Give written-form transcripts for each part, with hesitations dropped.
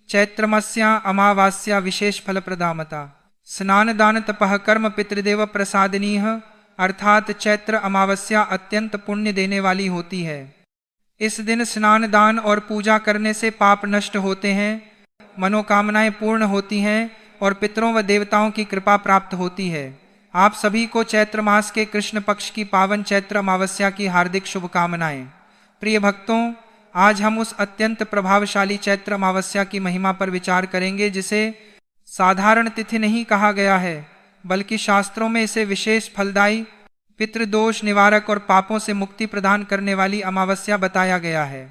चैत्रमस्या अमावास्या विशेष फल प्रदामता। स्नान दान तपः कर्म पितृदेव प्रसादनीह, अर्थात चैत्र अमावस्या अत्यंत पुण्य देने वाली होती है। इस दिन स्नान दान और पूजा करने से पाप नष्ट होते हैं, मनोकामनाएं पूर्ण होती हैं और पितरों व देवताओं की कृपा प्राप्त होती है। आप सभी को चैत्र मास के कृष्ण पक्ष की पावन चैत्र अमावस्या की हार्दिक शुभकामनाएं। प्रिय भक्तों, आज हम उस अत्यंत प्रभावशाली चैत्र अमावस्या की महिमा पर विचार करेंगे जिसे साधारण तिथि नहीं कहा गया है, बल्कि शास्त्रों में इसे विशेष फलदायी, पितृदोष निवारक और पापों से मुक्ति प्रदान करने वाली अमावस्या बताया गया है।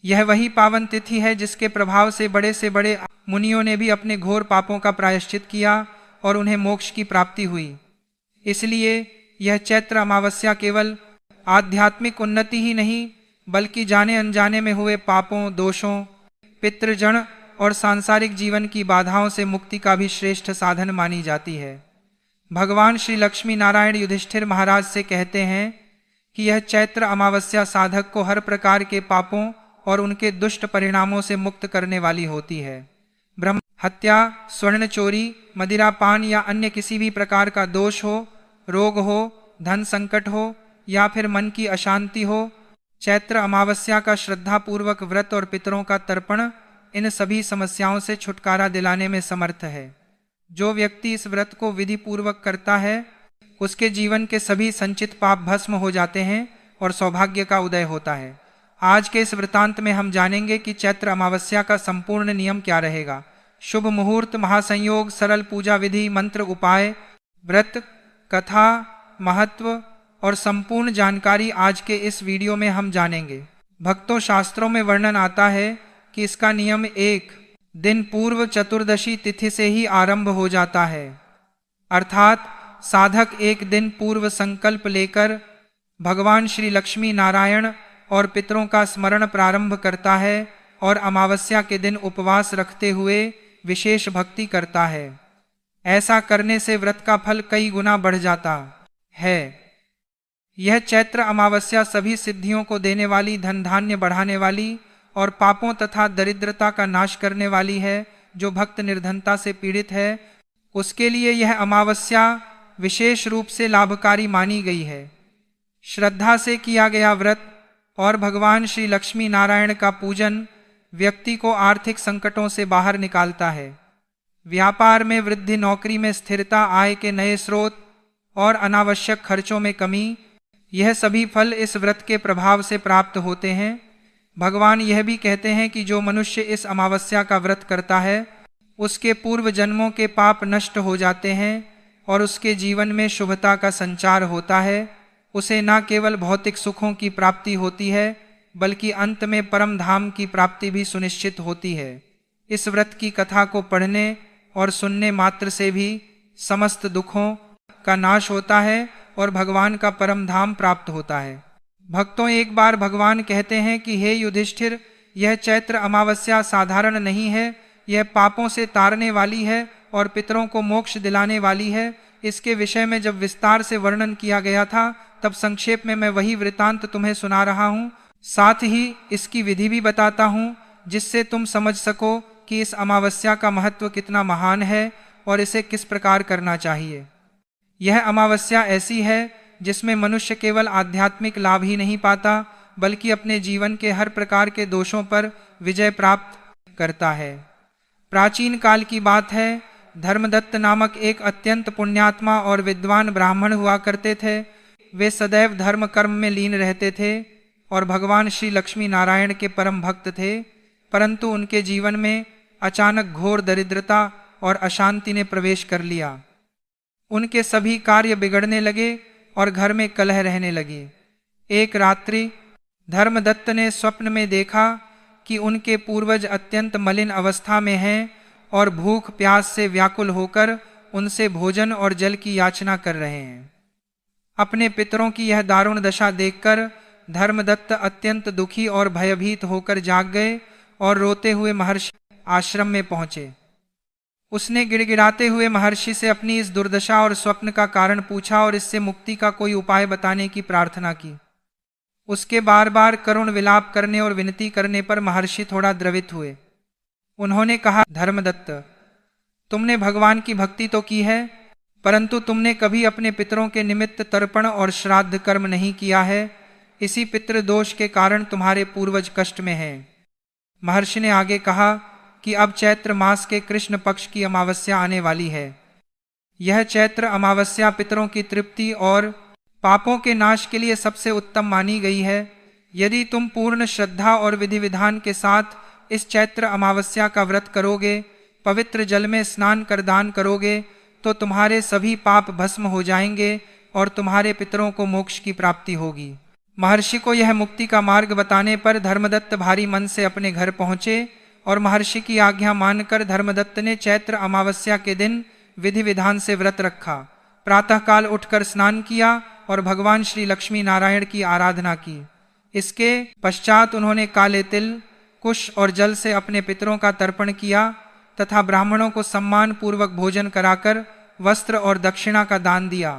यह वही पावन तिथि है जिसके प्रभाव से बड़े मुनियों ने भी अपने घोर पापों का प्रायश्चित किया और उन्हें मोक्ष की प्राप्ति हुई। इसलिए यह चैत्र अमावस्या केवल आध्यात्मिक उन्नति ही नहीं, बल्कि जाने अनजाने में हुए पापों, दोषों, पितृजन और सांसारिक जीवन की बाधाओं से मुक्ति का भी श्रेष्ठ साधन मानी जाती है। भगवान श्री लक्ष्मी नारायण युधिष्ठिर महाराज से कहते हैं कि यह चैत्र अमावस्या साधक को हर प्रकार के पापों और उनके दुष्ट परिणामों से मुक्त करने वाली होती है। ब्रह्म हत्या, स्वर्ण चोरी, मदिरापान या अन्य किसी भी प्रकार का दोष हो, रोग हो, धन संकट हो या फिर मन की अशांति हो, चैत्र अमावस्या का श्रद्धापूर्वक व्रत और पितरों का तर्पण इन सभी समस्याओं से छुटकारा दिलाने में समर्थ है। जो व्यक्ति इस व्रत को विधि पूर्वक करता है, उसके जीवन के सभी संचित पाप भस्म हो जाते हैं और सौभाग्य का उदय होता है। आज के इस वृतांत में हम जानेंगे कि चैत्र अमावस्या का संपूर्ण नियम क्या रहेगा। शुभ मुहूर्त, महासंयोग, सरल पूजा विधि, मंत्र, उपाय, व्रत, कथा, महत्व और संपूर्ण जानकारी आज के इस वीडियो में हम जानेंगे। भक्तों, शास्त्रों में वर्णन आता है कि इसका नियम एक दिन पूर्व चतुर्दशी तिथि से ही आरंभ हो जाता है, अर्थात साधक एक दिन पूर्व संकल्प लेकर भगवान श्री लक्ष्मी नारायण और पितरों का स्मरण प्रारंभ करता है और अमावस्या के दिन उपवास रखते हुए विशेष भक्ति करता है। ऐसा करने से व्रत का फल कई गुना बढ़ जाता है। यह चैत्र अमावस्या सभी सिद्धियों को देने वाली, धन धान्य बढ़ाने वाली और पापों तथा दरिद्रता का नाश करने वाली है। जो भक्त निर्धनता से पीड़ित है, उसके लिए यह अमावस्या विशेष रूप से लाभकारी मानी गई है। श्रद्धा से किया गया व्रत और भगवान श्री लक्ष्मी नारायण का पूजन व्यक्ति को आर्थिक संकटों से बाहर निकालता है। व्यापार में वृद्धि, नौकरी में स्थिरता, आय के नए स्रोत और अनावश्यक खर्चों में कमी, यह सभी फल इस व्रत के प्रभाव से प्राप्त होते हैं। भगवान यह भी कहते हैं कि जो मनुष्य इस अमावस्या का व्रत करता है, उसके पूर्व जन्मों के पाप नष्ट हो जाते हैं और उसके जीवन में शुभता का संचार होता है। उसे न केवल भौतिक सुखों की प्राप्ति होती है, बल्कि अंत में परम धाम की प्राप्ति भी सुनिश्चित होती है। इस व्रत की कथा को पढ़ने और सुनने मात्र से भी समस्त दुखों का नाश होता है और भगवान का परम धाम प्राप्त होता है। भक्तों, एक बार भगवान कहते हैं कि हे युधिष्ठिर, यह चैत्र अमावस्या साधारण नहीं है, यह पापों से तारने वाली है और पितरों को मोक्ष दिलाने वाली है। इसके विषय में जब विस्तार से वर्णन किया गया था, तब संक्षेप में मैं वही वृतांत तुम्हें सुना रहा हूँ। साथ ही इसकी विधि भी बताता हूँ, जिससे तुम समझ सको कि इस अमावस्या का महत्व कितना महान है और इसे किस प्रकार करना चाहिए। यह अमावस्या ऐसी है जिसमें मनुष्य केवल आध्यात्मिक लाभ ही नहीं पाता, बल्कि अपने जीवन के हर प्रकार के दोषों पर विजय प्राप्त करता है। प्राचीन काल की बात है, धर्मदत्त नामक एक अत्यंत पुण्यात्मा और विद्वान ब्राह्मण हुआ करते थे। वे सदैव धर्म कर्म में लीन रहते थे और भगवान श्री लक्ष्मी नारायण के परम भक्त थे, परंतु उनके जीवन में अचानक घोर दरिद्रता और अशांति ने प्रवेश कर लिया। उनके सभी कार्य बिगड़ने लगे और घर में कलह रहने लगी। एक रात्रि धर्मदत्त ने स्वप्न में देखा कि उनके पूर्वज अत्यंत मलिन अवस्था में हैं और भूख प्यास से व्याकुल होकर उनसे भोजन और जल की याचना कर रहे हैं। अपने पितरों की यह दारुण दशा देखकर धर्मदत्त अत्यंत दुखी और भयभीत होकर जाग गए और रोते हुए महर्षि आश्रम में पहुंचे। उसने गिड़गिड़ाते हुए महर्षि से अपनी इस दुर्दशा और स्वप्न का कारण पूछा और इससे मुक्ति का कोई उपाय बताने की प्रार्थना की। उसके बार बार करुण विलाप करने और विनती करने पर महर्षि थोड़ा द्रवित हुए। उन्होंने कहा, धर्मदत्त, तुमने भगवान की भक्ति तो की है, परंतु तुमने कभी अपने पितरों के निमित्त तर्पण और श्राद्ध कर्म नहीं किया है। इसी पितृदोष के कारण तुम्हारे पूर्वज कष्ट में हैं। महर्षि ने आगे कहा कि अब चैत्र मास के कृष्ण पक्ष की अमावस्या आने वाली है। यह चैत्र अमावस्या पितरों की तृप्ति और पापों के नाश के लिए सबसे उत्तम मानी गई है। यदि तुम पूर्ण श्रद्धा और विधि विधान के साथ इस चैत्र अमावस्या का व्रत करोगे, पवित्र जल में स्नान कर दान करोगे, तो तुम्हारे सभी पाप भस्म हो जाएंगे और तुम्हारे पितरों को मोक्ष की प्राप्ति होगी। महर्षि को यह मुक्ति का मार्ग बताने पर धर्मदत्त भारी मन से अपने घर पहुंचे और महर्षि की आज्ञा मानकर धर्मदत्त ने चैत्र अमावस्या के दिन विधि विधान से व्रत रखा। प्रातःकाल उठकर स्नान किया और भगवान श्री लक्ष्मी नारायण की आराधना की। इसके पश्चात उन्होंने काले तिल, कुश और जल से अपने पितरों का तर्पण किया तथा ब्राह्मणों को सम्मान पूर्वक भोजन कराकर वस्त्र और दक्षिणा का दान दिया।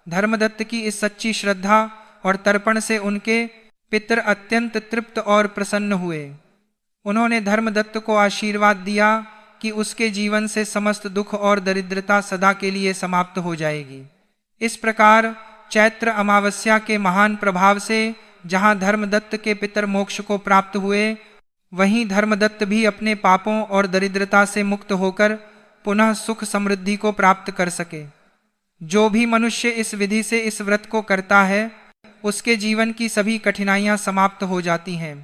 धर्मदत्त की इस सच्ची श्रद्धा और तर्पण से उनके पितर अत्यंत तृप्त और प्रसन्न हुए। उन्होंने धर्मदत्त को आशीर्वाद दिया कि उसके जीवन से समस्त दुख और दरिद्रता सदा के लिए समाप्त हो जाएगी। इस प्रकार चैत्र अमावस्या के महान प्रभाव से जहाँ धर्मदत्त के पितर मोक्ष को प्राप्त हुए, वहीं धर्मदत्त भी अपने पापों और दरिद्रता से मुक्त होकर पुनः सुख समृद्धि को प्राप्त कर सके। जो भी मनुष्य इस विधि से इस व्रत को करता है, उसके जीवन की सभी कठिनाइयां समाप्त हो जाती हैं।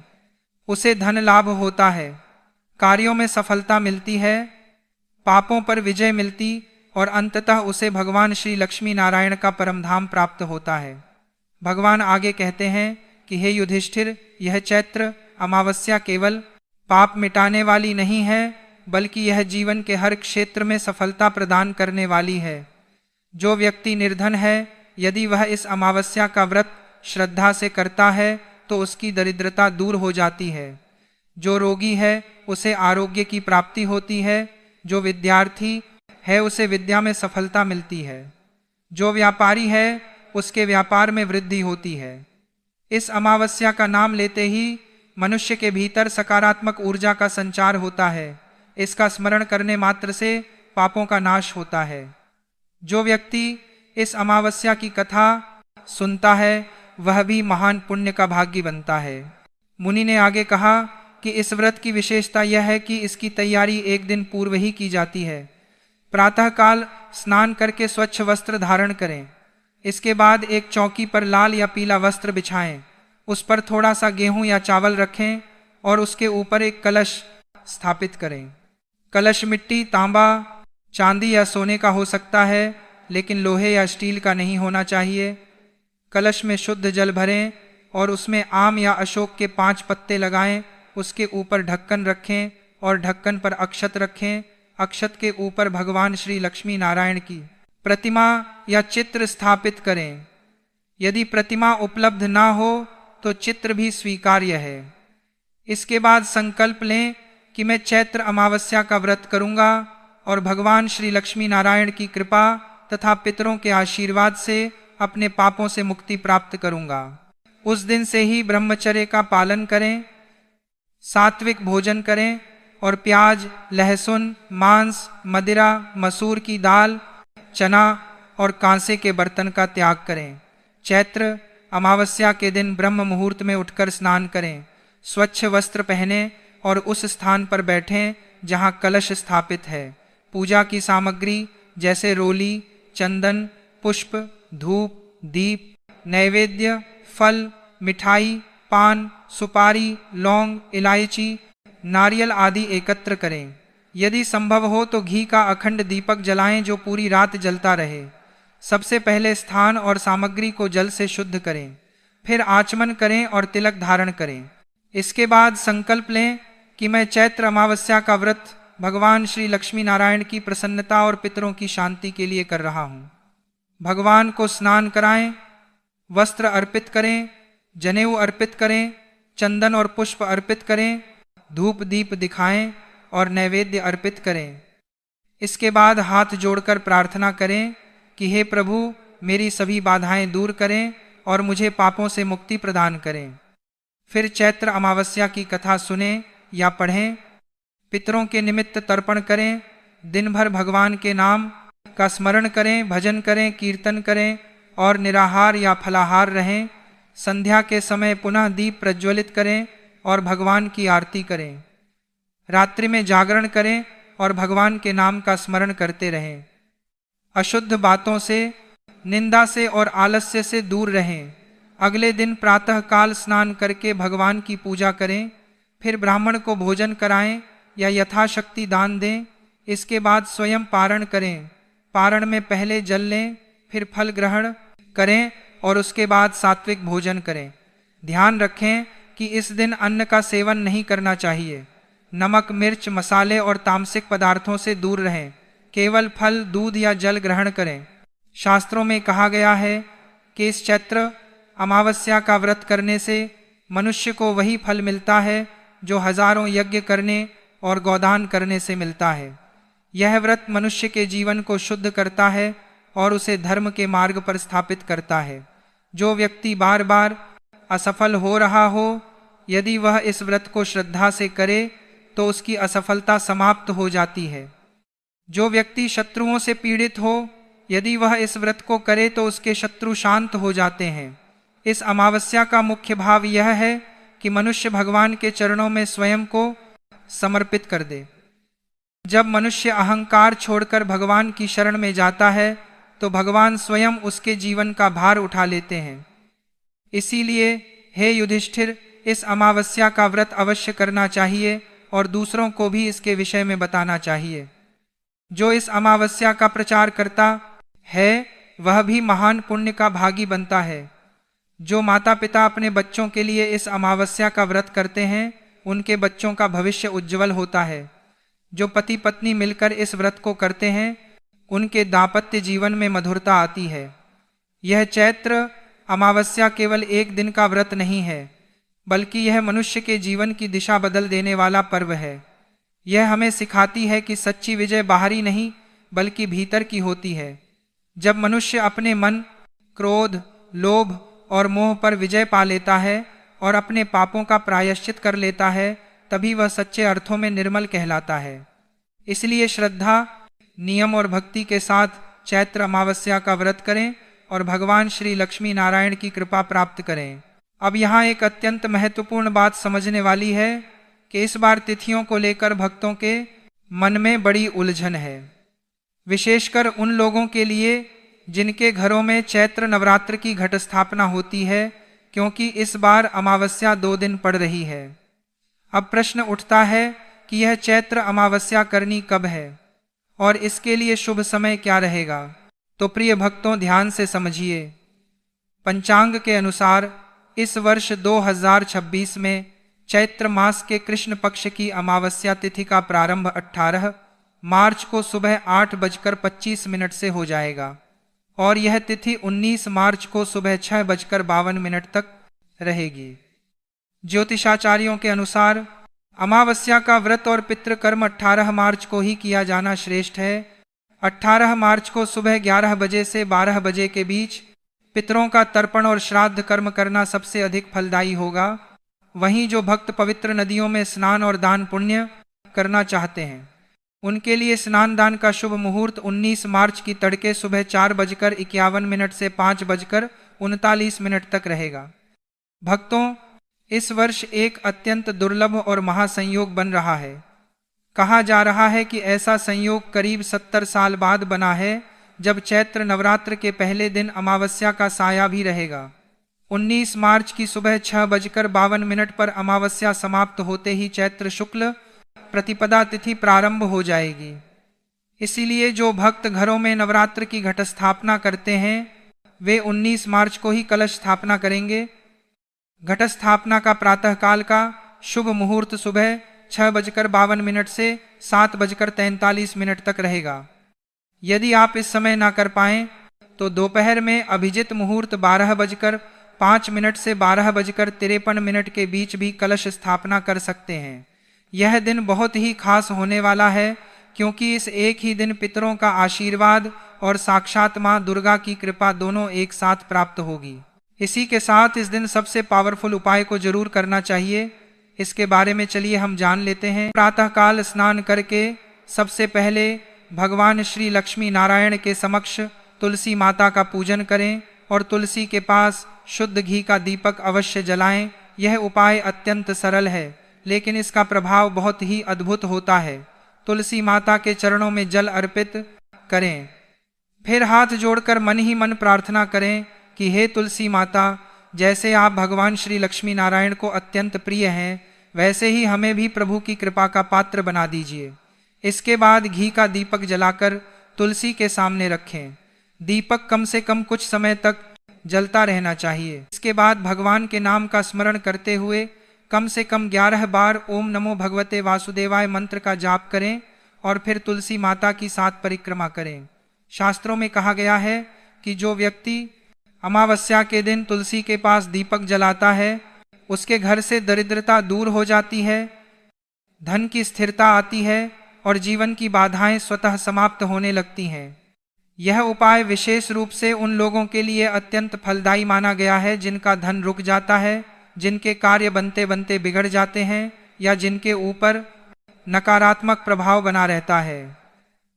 उसे धन लाभ होता है, कार्यों में सफलता मिलती है, पापों पर विजय मिलती और अंततः उसे भगवान श्री लक्ष्मी नारायण का परम धाम प्राप्त होता है। भगवान आगे कहते हैं कि हे युधिष्ठिर, यह चैत्र अमावस्या केवल पाप मिटाने वाली नहीं है, बल्कि यह जीवन के हर क्षेत्र में सफलता प्रदान करने वाली है। जो व्यक्ति निर्धन है, यदि वह इस अमावस्या का व्रत श्रद्धा से करता है तो उसकी दरिद्रता दूर हो जाती है। जो रोगी है उसे आरोग्य की प्राप्ति होती है। जो विद्यार्थी है उसे विद्या में सफलता मिलती है। जो व्यापारी है उसके व्यापार में वृद्धि होती है। इस अमावस्या का नाम लेते ही मनुष्य के भीतर सकारात्मक ऊर्जा का संचार होता है। इसका स्मरण करने मात्र से पापों का नाश होता है। जो व्यक्ति इस अमावस्या की कथा सुनता है वह भी महान पुण्य का भागी बनता है। मुनि ने आगे कहा कि इस व्रत की विशेषता यह है कि इसकी तैयारी एक दिन पूर्व ही की जाती है। प्रातःकाल स्नान करके स्वच्छ वस्त्र धारण करें। इसके बाद एक चौकी पर लाल या पीला वस्त्र बिछाएं। उस पर थोड़ा सा गेहूं या चावल रखें और उसके ऊपर एक कलश स्थापित करें। कलश मिट्टी, तांबा, चांदी या सोने का हो सकता है, लेकिन लोहे या स्टील का नहीं होना चाहिए। कलश में शुद्ध जल भरें और उसमें आम या अशोक के 5 पत्ते लगाएं। उसके ऊपर ढक्कन रखें और ढक्कन पर अक्षत रखें। अक्षत के ऊपर भगवान श्री लक्ष्मी नारायण की प्रतिमा या चित्र स्थापित करें। यदि प्रतिमा उपलब्ध ना हो तो चित्र भी स्वीकार्य है। इसके बाद संकल्प लें कि मैं चैत्र अमावस्या का व्रत करूंगा और भगवान श्री लक्ष्मी नारायण की कृपा तथा पितरों के आशीर्वाद से अपने पापों से मुक्ति प्राप्त करूंगा। उस दिन से ही ब्रह्मचर्य का पालन करें, सात्विक भोजन करें और प्याज, लहसुन, मांस, मदिरा, मसूर की दाल, चना और कांसे के बर्तन का त्याग करें। चैत्र अमावस्या के दिन ब्रह्म मुहूर्त में उठकर स्नान करें। स्वच्छ वस्त्र पहने और उस स्थान पर बैठें जहां कलश स्थापित है। पूजा की सामग्री जैसे रोली, चंदन, पुष्प, धूप, दीप, नैवेद्य, फल, मिठाई, पान, सुपारी, लौंग, इलायची, नारियल आदि एकत्र करें। यदि संभव हो तो घी का अखंड दीपक जलाएं जो पूरी रात जलता रहे। सबसे पहले स्थान और सामग्री को जल से शुद्ध करें, फिर आचमन करें और तिलक धारण करें। इसके बाद संकल्प लें कि मैं चैत्र अमावस्या का व्रत भगवान श्री लक्ष्मी नारायण की प्रसन्नता और पितरों की शांति के लिए कर रहा हूँ। भगवान को स्नान कराएं, वस्त्र अर्पित करें, जनेऊ अर्पित करें, चंदन और पुष्प अर्पित करें, धूप दीप दिखाएं और नैवेद्य अर्पित करें। इसके बाद हाथ जोड़कर प्रार्थना करें कि हे प्रभु, मेरी सभी बाधाएं दूर करें और मुझे पापों से मुक्ति प्रदान करें। फिर चैत्र अमावस्या की कथा सुनें या पढ़ें। पितरों के निमित्त तर्पण करें। दिन भर भगवान के नाम का स्मरण करें, भजन करें, कीर्तन करें और निराहार या फलाहार रहें। संध्या के समय पुनः दीप प्रज्वलित करें और भगवान की आरती करें। रात्रि में जागरण करें और भगवान के नाम का स्मरण करते रहें। अशुद्ध बातों से, निंदा से और आलस्य से दूर रहें। अगले दिन प्रातः काल स्नान करके भगवान की पूजा करें। फिर ब्राह्मण को भोजन कराएं या यथाशक्ति दान दें। इसके बाद स्वयं पारण करें। पारण में पहले जल लें, फिर फल ग्रहण करें और उसके बाद सात्विक भोजन करें। ध्यान रखें कि इस दिन अन्न का सेवन नहीं करना चाहिए। नमक, मिर्च, मसाले और तामसिक पदार्थों से दूर रहें। केवल फल, दूध या जल ग्रहण करें। शास्त्रों में कहा गया है कि इस चैत्र अमावस्या का व्रत करने से मनुष्य को वही फल मिलता है जो हजारों यज्ञ करने और गोदान करने से मिलता है। यह व्रत मनुष्य के जीवन को शुद्ध करता है और उसे धर्म के मार्ग पर स्थापित करता है। जो व्यक्ति बार बार असफल हो रहा हो, यदि वह इस व्रत को श्रद्धा से करे तो उसकी असफलता समाप्त हो जाती है। जो व्यक्ति शत्रुओं से पीड़ित हो, यदि वह इस व्रत को करे तो उसके शत्रु शांत हो जाते हैं। इस अमावस्या का मुख्य भाव यह है कि मनुष्य भगवान के चरणों में स्वयं को समर्पित कर दे। जब मनुष्य अहंकार छोड़कर भगवान की शरण में जाता है तो भगवान स्वयं उसके जीवन का भार उठा लेते हैं। इसीलिए हे युधिष्ठिर, इस अमावस्या का व्रत अवश्य करना चाहिए और दूसरों को भी इसके विषय में बताना चाहिए। जो इस अमावस्या का प्रचार करता है वह भी महान पुण्य का भागी बनता है। जो माता पिता अपने बच्चों के लिए इस अमावस्या का व्रत करते हैं उनके बच्चों का भविष्य उज्जवल होता है। जो पति पत्नी मिलकर इस व्रत को करते हैं उनके दाम्पत्य जीवन में मधुरता आती है। यह चैत्र अमावस्या केवल एक दिन का व्रत नहीं है, बल्कि यह मनुष्य के जीवन की दिशा बदल देने वाला पर्व है। यह हमें सिखाती है कि सच्ची विजय बाहरी नहीं बल्कि भीतर की होती है। जब मनुष्य अपने मन, क्रोध, लोभ और मोह पर विजय पा लेता है और अपने पापों का प्रायश्चित कर लेता है, तभी वह सच्चे अर्थों में निर्मल कहलाता है। इसलिए श्रद्धा, नियम और भक्ति के साथ चैत्र अमावस्या का व्रत करें और भगवान श्री लक्ष्मी नारायण की कृपा प्राप्त करें। अब यहाँ एक अत्यंत महत्वपूर्ण बात समझने वाली है कि इस बार तिथियों को लेकर भक्तों के मन में बड़ी उलझन है, विशेषकर उन लोगों के लिए जिनके घरों में चैत्र नवरात्र की घट स्थापना होती है, क्योंकि इस बार अमावस्या 2 दिन पड़ रही है। अब प्रश्न उठता है कि यह चैत्र अमावस्या करनी कब है और इसके लिए शुभ समय क्या रहेगा। तो प्रिय भक्तों, ध्यान से समझिए। पंचांग के अनुसार इस वर्ष 2026 में चैत्र मास के कृष्ण पक्ष की अमावस्या तिथि का प्रारंभ 18 मार्च को सुबह 8:25 से हो जाएगा और यह तिथि 19 मार्च को सुबह 6:52 तक रहेगी। ज्योतिषाचार्यों के अनुसार अमावस्या का व्रत और पितृकर्म 18 मार्च को ही किया जाना श्रेष्ठ है। 18 मार्च को सुबह 11 बजे से 12 बजे के बीच पितरों का तर्पण और श्राद्ध कर्म करना सबसे अधिक फलदायी होगा। वहीं जो भक्त पवित्र नदियों में स्नान और दान पुण्य करना चाहते हैं उनके लिए स्नान दान का शुभ मुहूर्त 19 मार्च की तड़के सुबह 4:51 से 5:39 तक रहेगा। भक्तों, इस वर्ष एक अत्यंत दुर्लभ और महासंयोग बन रहा है। कहा जा रहा है कि ऐसा संयोग करीब 70 साल बाद बना है, जब चैत्र नवरात्र के पहले दिन अमावस्या का साया भी रहेगा। 19 मार्च की सुबह 6:52 पर अमावस्या समाप्त होते ही चैत्र शुक्ल प्रतिपदा तिथि प्रारंभ हो जाएगी। इसीलिए जो भक्त घरों में नवरात्र की घट स्थापना करते हैं वे 19 मार्च को ही कलश स्थापना करेंगे। घट स्थापना का प्रातःकाल का शुभ मुहूर्त सुबह 6:52 से 7:43 तक रहेगा। यदि आप इस समय ना कर पाएं तो दोपहर में अभिजित मुहूर्त 12:05 से 12:53 के बीच भी कलश स्थापना कर सकते हैं। यह दिन बहुत ही खास होने वाला है, क्योंकि इस एक ही दिन पितरों का आशीर्वाद और साक्षात माँ दुर्गा की कृपा दोनों एक साथ प्राप्त होगी। इसी के साथ इस दिन सबसे पावरफुल उपाय को जरूर करना चाहिए। इसके बारे में चलिए हम जान लेते हैं। प्रातःकाल स्नान करके सबसे पहले भगवान श्री लक्ष्मी नारायण के समक्ष तुलसी माता का पूजन करें और तुलसी के पास शुद्ध घी का दीपक अवश्य जलाएं। यह उपाय अत्यंत सरल है, लेकिन इसका प्रभाव बहुत ही अद्भुत होता है। तुलसी माता के चरणों में जल अर्पित करें, फिर हाथ जोड़कर मन ही मन प्रार्थना करें कि हे तुलसी माता, जैसे आप भगवान श्री लक्ष्मी नारायण को अत्यंत प्रिय हैं, वैसे ही हमें भी प्रभु की कृपा का पात्र बना दीजिए। इसके बाद घी का दीपक जलाकर तुलसी के सामने रखें। दीपक कम से कम कुछ समय तक जलता रहना चाहिए। इसके बाद भगवान के नाम का स्मरण करते हुए कम से कम 11 बार ओम नमो भगवते वासुदेवाय मंत्र का जाप करें और फिर तुलसी माता की 7 परिक्रमा करें। शास्त्रों में कहा गया है कि जो व्यक्ति अमावस्या के दिन तुलसी के पास दीपक जलाता है, उसके घर से दरिद्रता दूर हो जाती है, धन की स्थिरता आती है और जीवन की बाधाएं स्वतः समाप्त होने लगती हैं। यह उपाय विशेष रूप से उन लोगों के लिए अत्यंत फलदायी माना गया है जिनका धन रुक जाता है, जिनके कार्य बनते बनते बिगड़ जाते हैं या जिनके ऊपर नकारात्मक प्रभाव बना रहता है।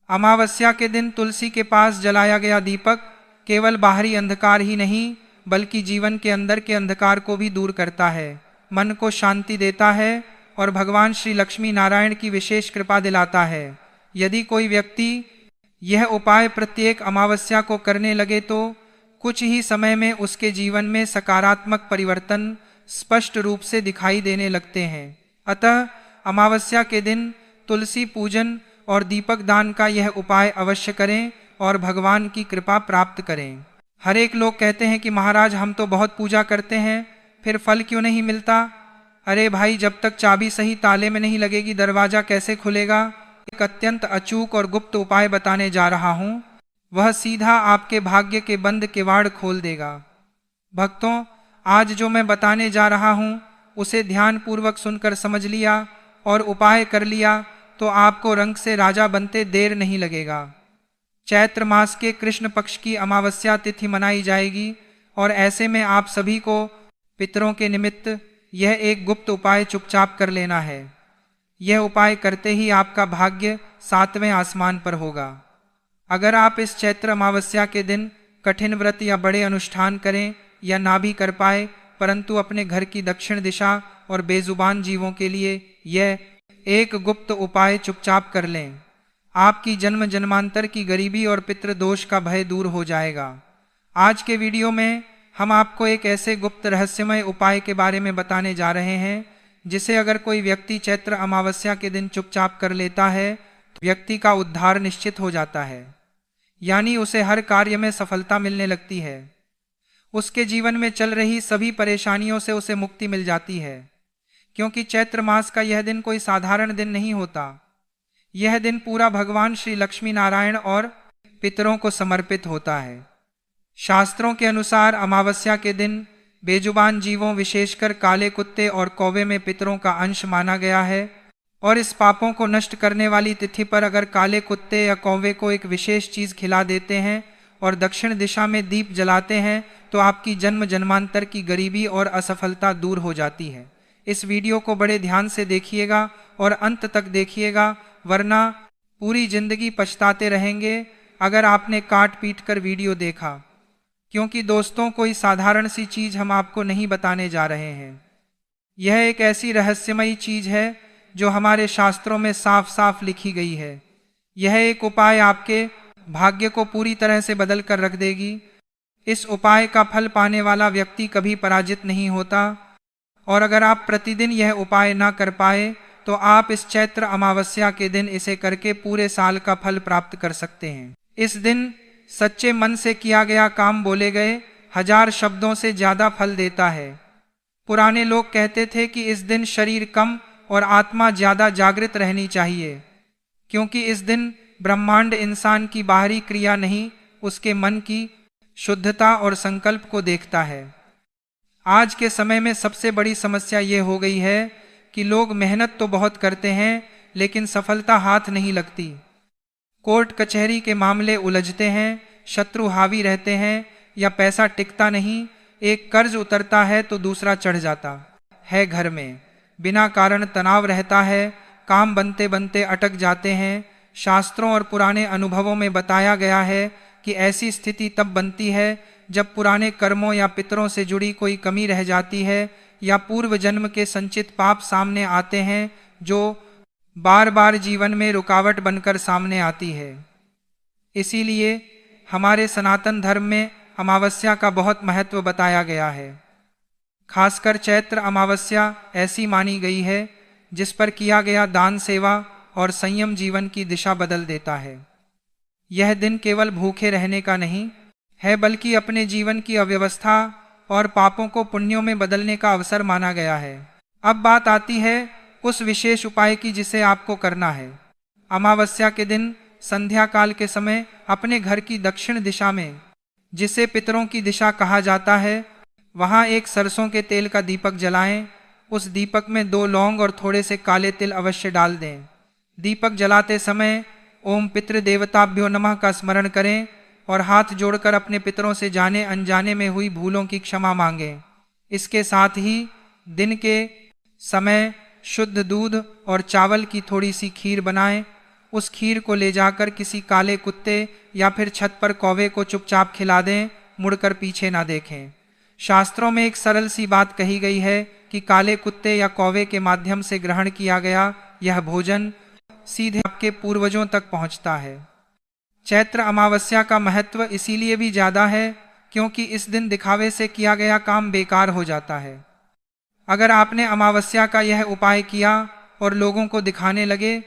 अमावस्या के दिन तुलसी के पास जलाया गया दीपक केवल बाहरी अंधकार ही नहीं, बल्कि जीवन के अंदर के अंधकार को भी दूर करता है, मन को शांति देता है और भगवान श्री लक्ष्मी नारायण की विशेष कृपा दिलाता है। यदि कोई व्यक्ति यह उपाय प्रत्येक अमावस्या को करने लगे तो कुछ ही समय में उसके जीवन में सकारात्मक परिवर्तन स्पष्ट रूप से दिखाई देने लगते हैं। अतः अमावस्या के दिन तुलसी पूजन और दीपक दान का यह उपाय अवश्य करें और भगवान की कृपा प्राप्त करें। हर एक लोग कहते हैं कि महाराज हम तो बहुत पूजा करते हैं, फिर फल क्यों नहीं मिलता? अरे भाई, जब तक चाबी सही ताले में नहीं लगेगी दरवाजा कैसे खुलेगा? एक अत्यंत अचूक और गुप्त उपाय बताने जा रहा हूँ, वह सीधा आपके भाग्य के बंद किवाड़ खोल देगा। भक्तों, आज जो मैं बताने जा रहा हूँ उसे ध्यान पूर्वक सुनकर समझ लिया और उपाय कर लिया तो आपको रंग से राजा बनते देर नहीं लगेगा। चैत्र मास के कृष्ण पक्ष की अमावस्या तिथि मनाई जाएगी और ऐसे में आप सभी को पितरों के निमित्त यह एक गुप्त उपाय चुपचाप कर लेना है। यह उपाय करते ही आपका भाग्य 7वें आसमान पर होगा। अगर आप इस चैत्र अमावस्या के दिन कठिन व्रत या बड़े अनुष्ठान करें या ना भी कर पाए, परंतु अपने घर की दक्षिण दिशा और बेजुबान जीवों के लिए यह एक गुप्त उपाय चुपचाप कर लें, आपकी जन्म जन्मांतर की गरीबी और पितृदोष का भय दूर हो जाएगा। आज के वीडियो में हम आपको एक ऐसे गुप्त रहस्यमय उपाय के बारे में बताने जा रहे हैं जिसे अगर कोई व्यक्ति चैत्र अमावस्या के दिन चुपचाप कर लेता है तो व्यक्ति का उद्धार निश्चित हो जाता है, यानी उसे हर कार्य में सफलता मिलने लगती है। उसके जीवन में चल रही सभी परेशानियों से उसे मुक्ति मिल जाती है, क्योंकि चैत्र मास का यह दिन कोई साधारण दिन नहीं होता। यह दिन पूरा भगवान श्री लक्ष्मी नारायण और पितरों को समर्पित होता है। शास्त्रों के अनुसार अमावस्या के दिन बेजुबान जीवों विशेषकर काले कुत्ते और कौवे में पितरों का अंश माना गया है और इस पापों को नष्ट करने वाली तिथि पर अगर काले कुत्ते या कौवे को एक विशेष चीज खिला देते हैं और दक्षिण दिशा में दीप जलाते हैं तो आपकी जन्म जन्मांतर की गरीबी और असफलता दूर हो जाती है। इस वीडियो को बड़े ध्यान से देखिएगा और अंत तक देखिएगा, वरना पूरी जिंदगी पछताते रहेंगे अगर आपने काट पीट कर वीडियो देखा। क्योंकि दोस्तों, कोई साधारण सी चीज हम आपको नहीं बताने जा रहे हैं। यह एक ऐसी रहस्यमयी चीज है जो हमारे शास्त्रों में साफ साफ लिखी गई है। यह एक उपाय आपके भाग्य को पूरी तरह से बदल कर रख देगी। इस उपाय का फल पाने वाला व्यक्ति कभी पराजित नहीं होता और अगर आप प्रतिदिन यह उपाय ना कर पाए तो आप इस चैत्र अमावस्या के दिन इसे करके पूरे साल का फल प्राप्त कर सकते हैं। इस दिन सच्चे मन से किया गया काम बोले गए 1000 शब्दों से ज्यादा फल देता है। पुराने लोग कहते थे कि इस दिन शरीर कम और आत्मा ज्यादा जागृत रहनी चाहिए, क्योंकि इस दिन ब्रह्मांड इंसान की बाहरी क्रिया नहीं, उसके मन की शुद्धता और संकल्प को देखता है। आज के समय में सबसे बड़ी समस्या ये हो गई है कि लोग मेहनत तो बहुत करते हैं लेकिन सफलता हाथ नहीं लगती। कोर्ट कचहरी के मामले उलझते हैं, शत्रु हावी रहते हैं या पैसा टिकता नहीं, एक कर्ज उतरता है तो दूसरा चढ़ जाता है घर में। बिना कारण तनाव रहता है, काम बनते बनते अटक जाते हैं। शास्त्रों और पुराने अनुभवों में बताया गया है कि ऐसी स्थिति तब बनती है जब पुराने कर्मों या पितरों से जुड़ी कोई कमी रह जाती है या पूर्व जन्म के संचित पाप सामने आते हैं जो बार बार जीवन में रुकावट बनकर सामने आती है। इसीलिए हमारे सनातन धर्म में अमावस्या का बहुत महत्व बताया गया है। खासकर चैत्र अमावस्या ऐसी मानी गई है जिस पर किया गया दान, सेवा और संयम जीवन की दिशा बदल देता है। यह दिन केवल भूखे रहने का नहीं है बल्कि अपने जीवन की अव्यवस्था और पापों को पुण्यों में बदलने का अवसर माना गया है। अब बात आती है उस विशेष उपाय की जिसे आपको करना है। अमावस्या के दिन संध्या काल के समय अपने घर की दक्षिण दिशा में, जिसे पितरों की दिशा कहा जाता है, वहां एक सरसों के तेल का दीपक जलाएं। उस दीपक में 2 लौंग और थोड़े से काले तिल अवश्य डाल दें। दीपक जलाते समय ओम पितृदेवताभ्यो नमः का स्मरण करें और हाथ जोड़कर अपने पितरों से जाने अनजाने में हुई भूलों की क्षमा मांगें। इसके साथ ही दिन के समय शुद्ध दूध और चावल की थोड़ी सी खीर बनाएं। उस खीर को ले जाकर किसी काले कुत्ते या फिर छत पर कौवे को चुपचाप खिला दें, मुड़कर पीछे ना देखें। शास्त्रों में एक सरल सी बात कही गई है कि काले कुत्ते या कौवे के माध्यम से ग्रहण किया गया यह भोजन सीधे आपके पूर्वजों तक पहुंचता है। चैत्र अमावस्या का महत्व इसीलिए भी ज्यादा है क्योंकि इस दिन दिखावे से किया गया काम बेकार हो जाता है। अगर आपने अमावस्या का यह उपाय किया और लोगों को दिखाने लगे,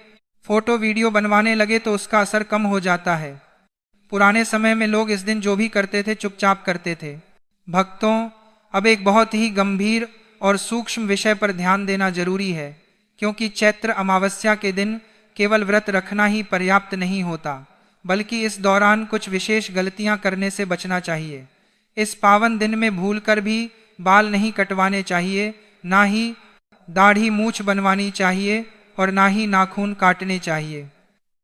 फोटो वीडियो बनवाने लगे तो उसका असर कम हो जाता है। पुराने समय में लोग इस दिन जो भी करते थे चुपचाप करते थे। भक्तों, अब एक बहुत ही गंभीर और सूक्ष्म विषय पर ध्यान देना जरूरी है क्योंकि चैत्र अमावस्या के दिन केवल व्रत रखना ही पर्याप्त नहीं होता बल्कि इस दौरान कुछ विशेष गलतियां करने से बचना चाहिए। इस पावन दिन में भूलकर भी बाल नहीं कटवाने चाहिए, ना ही दाढ़ी मूछ बनवानी चाहिए और ना ही नाखून काटने चाहिए।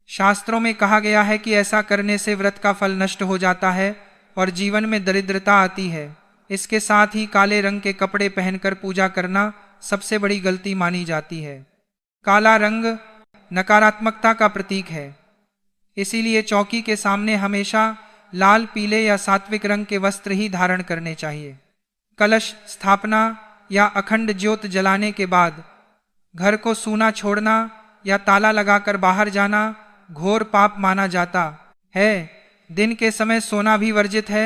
शास्त्रों में कहा गया है कि ऐसा करने से व्रत का फल नष्ट हो जाता है और जीवन में दरिद्रता आती है। इसके साथ ही काले रंग के कपड़े पहनकर पूजा करना सबसे बड़ी गलती मानी जाती है। काला रंग नकारात्मकता का प्रतीक है, इसीलिए चौकी के सामने हमेशा लाल, पीले या सात्विक रंग के वस्त्र ही धारण करने चाहिए। कलश स्थापना या अखंड ज्योत जलाने के बाद घर को सूना छोड़ना या ताला लगाकर बाहर जाना घोर पाप माना जाता है। दिन के समय सोना भी वर्जित है।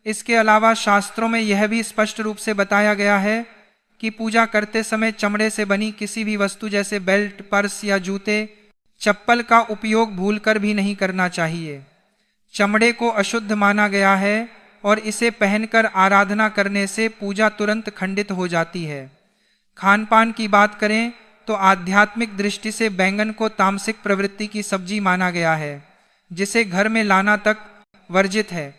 इसके अलावा शास्त्रों में यह भी स्पष्ट रूप से बताया गया है कि पूजा करते समय चमड़े से बनी किसी भी वस्तु जैसे बेल्ट, पर्स या जूते, चप्पल का उपयोग भूलकर भी नहीं करना चाहिए। चमड़े को अशुद्ध माना गया है और इसे पहनकर आराधना करने से पूजा तुरंत खंडित हो जाती है। खान पान की बात करें तो आध्यात्मिक दृष्टि से बैंगन को तामसिक प्रवृत्ति की सब्जी माना गया है, जिसे घर में लाना तक वर्जित है।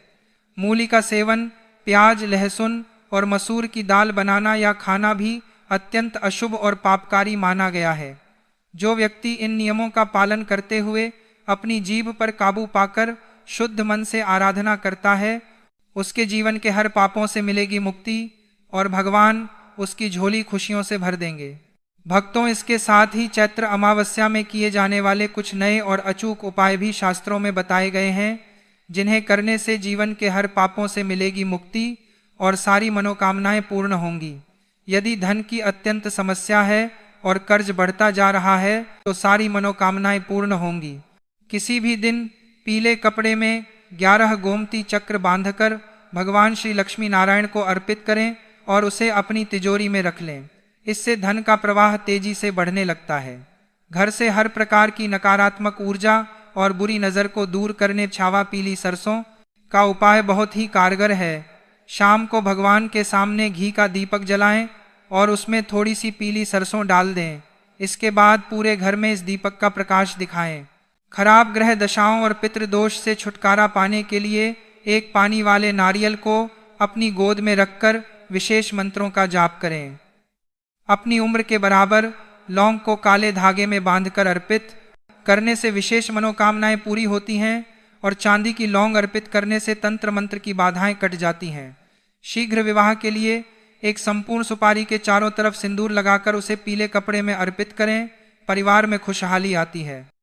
मूली का सेवन, प्याज, लहसुन और मसूर की दाल बनाना या खाना भी अत्यंत अशुभ और पापकारी माना गया है। जो व्यक्ति इन नियमों का पालन करते हुए अपनी जीभ पर काबू पाकर शुद्ध मन से आराधना करता है, उसके जीवन के हर पापों से मिलेगी मुक्ति और भगवान उसकी झोली खुशियों से भर देंगे। भक्तों, इसके साथ ही चैत्र अमावस्या में किए जाने वाले कुछ नए और अचूक उपाय भी शास्त्रों में बताए गए हैं, जिन्हें करने से जीवन के हर पापों से मिलेगी मुक्ति और सारी मनोकामनाएं पूर्ण होंगी। यदि धन की अत्यंत समस्या है और कर्ज बढ़ता जा रहा है तो सारी मनोकामनाएं पूर्ण होंगी। किसी भी दिन पीले कपड़े में 11 गोमती चक्र बांधकर भगवान श्री लक्ष्मी नारायण को अर्पित करें और उसे अपनी तिजोरी में रख लें। इससे धन का प्रवाह तेजी से बढ़ने लगता है। घर से हर प्रकार की नकारात्मक ऊर्जा और बुरी नजर को दूर करने छावा पीली सरसों का उपाय बहुत ही कारगर है। शाम को भगवान के सामने घी का दीपक जलाएं और उसमें थोड़ी सी पीली सरसों डाल दें। इसके बाद पूरे घर में इस दीपक का प्रकाश दिखाएं। खराब ग्रह दशाओं और पितृदोष से छुटकारा पाने के लिए एक पानी वाले नारियल को अपनी गोद में रखकर विशेष मंत्रों का जाप करें। अपनी उम्र के बराबर लौंग को काले धागे में बांधकर अर्पित करने से विशेष मनोकामनाएं पूरी होती हैं और चांदी की लौंग अर्पित करने से तंत्र मंत्र की बाधाएं कट जाती हैं। शीघ्र विवाह के लिए एक संपूर्ण सुपारी के चारों तरफ सिंदूर लगाकर उसे पीले कपड़े में अर्पित करें। परिवार में खुशहाली आती है।